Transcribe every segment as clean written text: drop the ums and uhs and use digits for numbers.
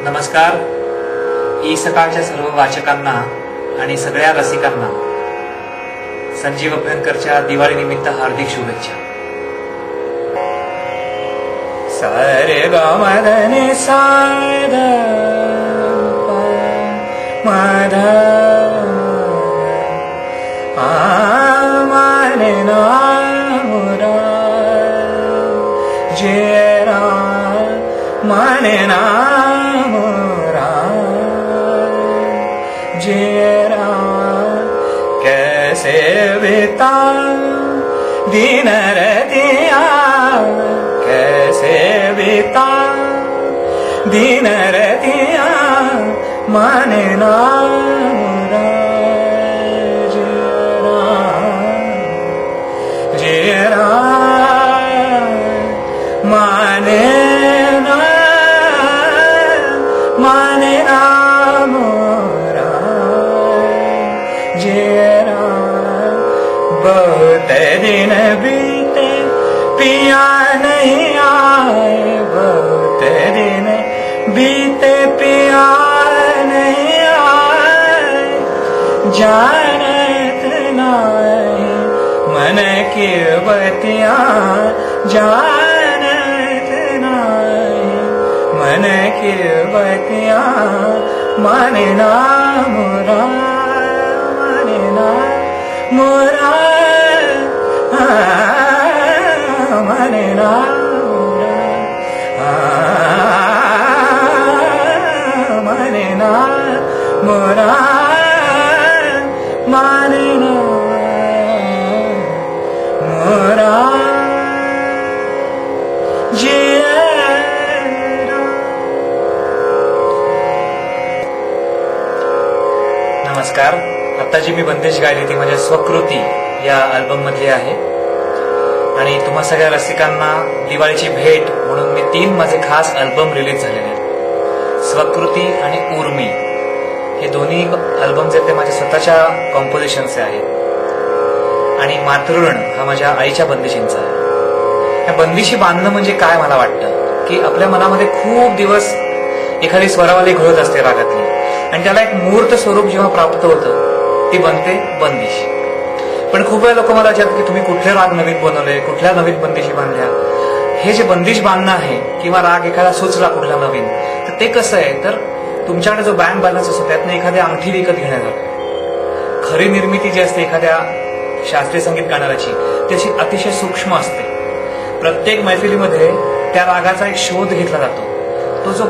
नमस्कार. ई सकाळच्या सर्व वाचकांना आणि सगळ्या रसिकांना संजीव अभ्यंकरच्या दिवाळी निमित्त हार्दिक शुभेच्छा. सारे गमदने साध माधा माने नामुरा जेरा माने नामुरा जेरा कैसे बिता दिन रतिया कैसे बिता दिन रतिया माने नामुरा जेरा माने नामुरा जेरा बहुत दिन बीते पिया नहीं आए बहुत दिन बीते पिया नहीं आए जानत नाए मन की बतिया जानत नाए मन की बतिया माने ना मोरा माने ना मोरा माने ना मोरा माने ना मोरा माने ना मोरा नमस्कार. आता जी मी बंदिश गायली ती माझ्या स्वकृती या अल्बम मधली आहे आणि तुम्हा सगळ्या रसिकांना दिवाळीची भेट म्हणून मी 3 माझे खास अल्बम रिलीज झालेले आहेत. स्वकृती आणि उर्मी हे दोन्ही अल्बम जे ते माझ्या स्वतःच्या कॉम्पोजिशनचे आहेत आणि मातृऋण हा माझ्या आईच्या बंदिशींचा आहे. या बंदिशी बांधणं म्हणजे काय मला वाटतं की आपल्या मनामध्ये खूप दिवस एखादी स्वरावली घोळत असते रागातली आणि त्याला एक मूर्त स्वरूप जेव्हा प्राप्त होतं ती बनते बंदिश. पण खूप वेळा लोक मला विचारतात की तुम्ही कुठले राग नवीन बनवले, कुठल्या नवीन बंदिशी बांधल्या. हे जे बंदिश बांधणं आहे किंवा राग एखादा सुचला कुठला नवीन तर ते कसं आहे तर तुमच्याकडे जो बँक बॅलन्स असतो त्यातनं एखादी अंगठी विकत घेण्याचं खरी निर्मिती जी असते एखाद्या शास्त्रीय संगीत गाणाऱ्याची त्याची अतिशय सूक्ष्म असते. प्रत्येक मैफिलीमध्ये त्या रागाचा एक शोध घेतला जातो. तो जो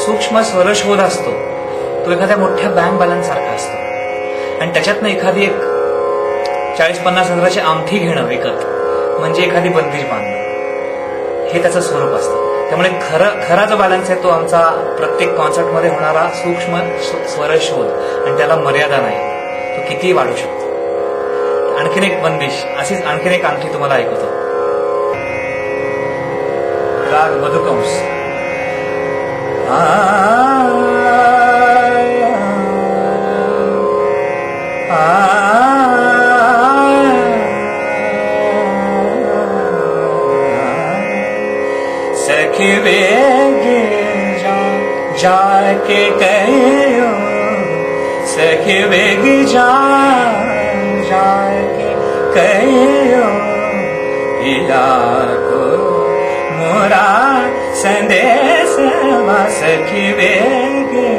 सूक्ष्म स्वरशोध असतो तो एखाद्या मोठ्या बँक बॅलन्स सारखा असतो आणि त्याच्यातनं एखादी एक 40-50 हजाराची अंगठी घेणं विकत म्हणजे एखादी बंदिश बांधणं हे त्याचं स्वरूप असतं. त्यामुळे खरा जो बॅलन्स आहे तो आमचा प्रत्येक कॉन्सर्टमध्ये होणारा सूक्ष्म स्वरशोध आणि त्याला मर्यादा नाही, तो कितीही वाढू शकतो. आणखीन एक बंदिश अशीच आणखीन एक अंगठी तुम्हाला ऐकवतो. राग मधुकंस. सखी बेगे जाके कहियो सखी बेगी जाके कहियो इला को मोरा संदेश सखी बेगे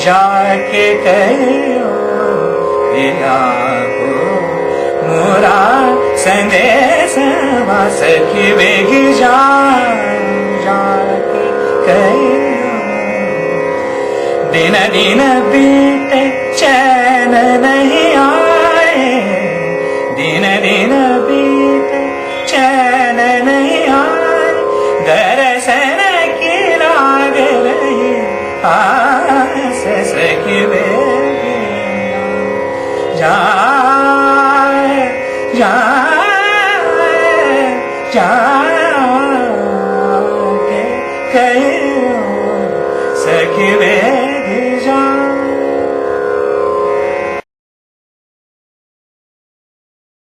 जाके कहियो इला को मोरा संदेश सखी बेगी जाके कहियो दिन दिन बीते चैन नहीं आए दिन दिन बीते चैन नहीं आए दर्शन की लाग रही आस सखी बेगी जाके कहियो सखी